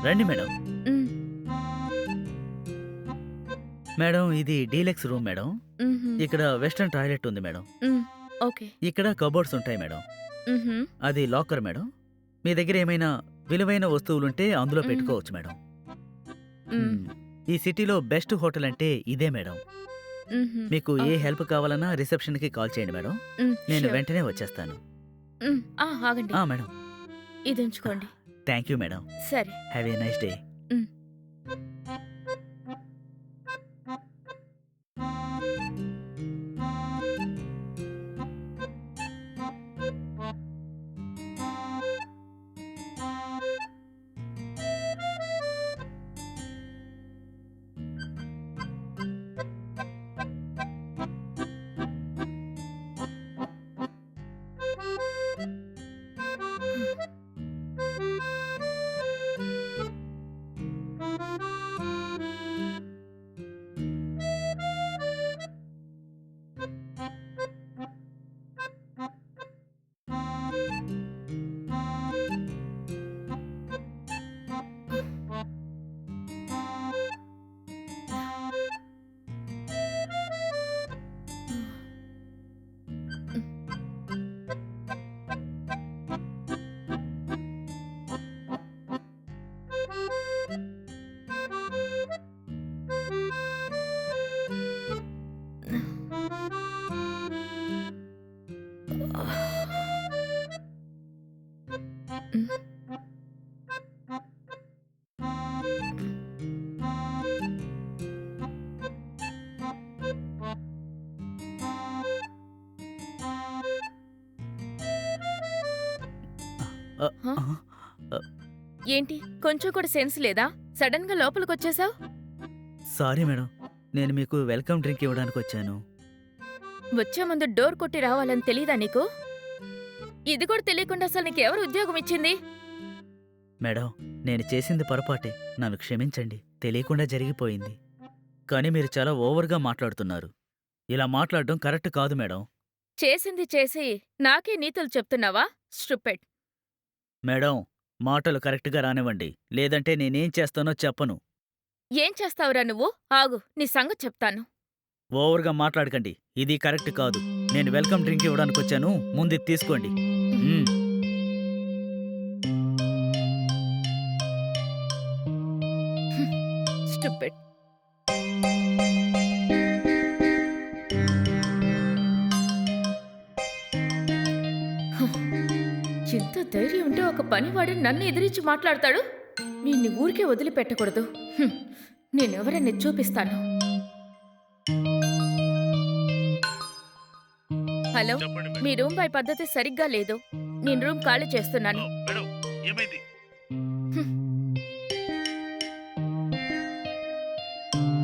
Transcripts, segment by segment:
రండి మేడం. హ్మ్. మేడం ఇది డీలక్స్ రూమ్ మేడం. హుహు. ఇక్కడ వెస్టర్న్ టాయిలెట్ ఉంది మేడం. హ్మ్. ఓకే. ఇక్కడ కబోర్డ్స్ ఉంటాయి మేడం. హుహు. అది లాకర్ మేడం. మీ దగ్గర ఏమైనా విలువైన వస్తువులుంటే అందులో హ్మ్. పెట్టుకోవచ్చు మేడం. హ్మ్. హ్మ్. ఈ సిటీలో బెస్ట్ హోటల్ అంటే ఇదే మేడం. హుహు. మీకు ఏ ఓకే. హెల్ప్ కావాలన్నా రిసెప్షన్‌కి కాల్ చేయండి మేడం. నేను ష్యూర్. వెంటనే వచ్చేస్తాను. ఆగండి. మేడం. ఇది ఉంచుకోండి. Thank you madam. సరే. Have a nice day. Hmm. Ah, హ! ఆహ్, ఆహ్, ఏంటి? కొంచెం కూడా సెన్స్ లేదా? సడెన్‌గా లోపలికొచ్చేసావు? Sorry madam. నేను మీకు వెల్కమ్ డ్రింక్ ఇవ్వడానికొచ్చాను. వచ్చే ముందు డోర్ కొట్టి రావాలని తెలీదా నీకు? ఇది కూడా తెలియకుండా అసలు నీకెవరు ఉద్యోగం ఇచ్చింది? మేడం, నేను చేసింది పొరపాటే. నన్ను క్షమించండి. తెలియకుండా జరిగిపోయింది. కానీ మీరు చాలా ఓవర్‌గా మాట్లాడుతున్నారు. ఇలా మాట్లాడడం కరెక్ట్ కాదు మేడం. చేసింది చేసి నాకే నీతులు చెప్తున్నావా? స్టూపిడ్. మేడం, మాటలు కరెక్ట్‌గా రానివ్వండి. లేదంటే నేనేం చేస్తానో చెప్పను. ఏం చేస్తావురా నువ్వు? ఆగు, నీ సంగతి చెప్తాను. ఓవర్‌గా మాట్లాడకండి. ఇది కరెక్ట్ కాదు. నేను వెల్కమ్ డ్రింక్ ఇవ్వడానికొచ్చాను. ముందిది తీసుకోండి. హ్మ్. స్టూపిడ్. ఎంత ధైర్యం ఉంటే ఒక పనివాడు నన్ను ఎదిరించి మాట్లాడతాడు? వీణ్ణి ఊరికే వదిలిపెట్టకూడదు. హ్మ్. నేనెవరని చూపిస్తాను. హలో, చెప్పండి మీ మేడం. రూమ్ బాయ్ పద్ధతి సరిగ్గా లేదు. నేను రూమ్ ఖాళీ చేస్తున్నాను. మేడం, ఏమైంది? హ్మ్. హ్మ్.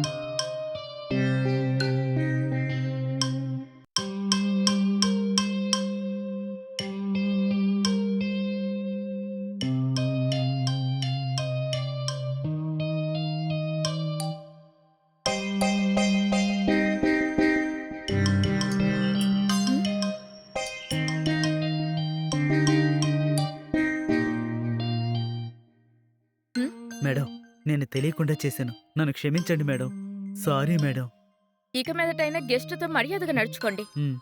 హ్మ్. మేడం, నేను తెలియకుండా చేశాను. నన్ను క్షమించండి మేడం. Sorry madam. ఇక మీదటైనా గెస్టుతో మర్యాదగా నడుచుకోండి. హ్మ్.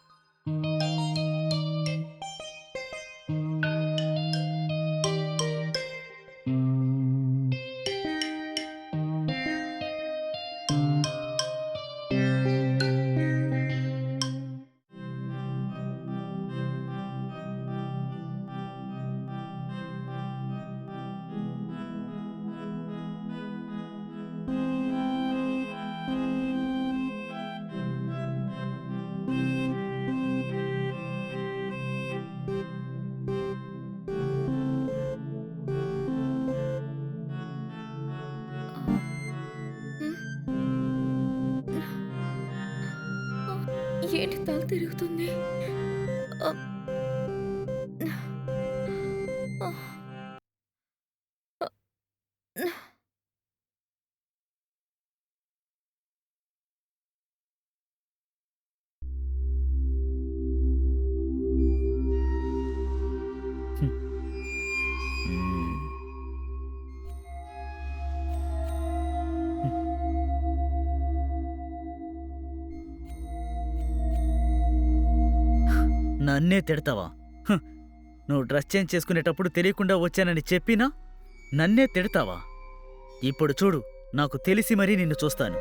హ్మ్. ఏంటి తల తిరుగుతుంది? ఆహ్, ఆహ్, హ్మ్. హ్మ్. నన్నే తిడతావా? హ్, నువ్వు డ్రెస్ చేంజ్ చేసుకునేటప్పుడు తెలియకుండా వచ్చానని చెప్పినా నన్నే తిడతావా? ఇప్పుడు చూడు, నాకు తెలిసి మరీ నిన్ను చూస్తాను.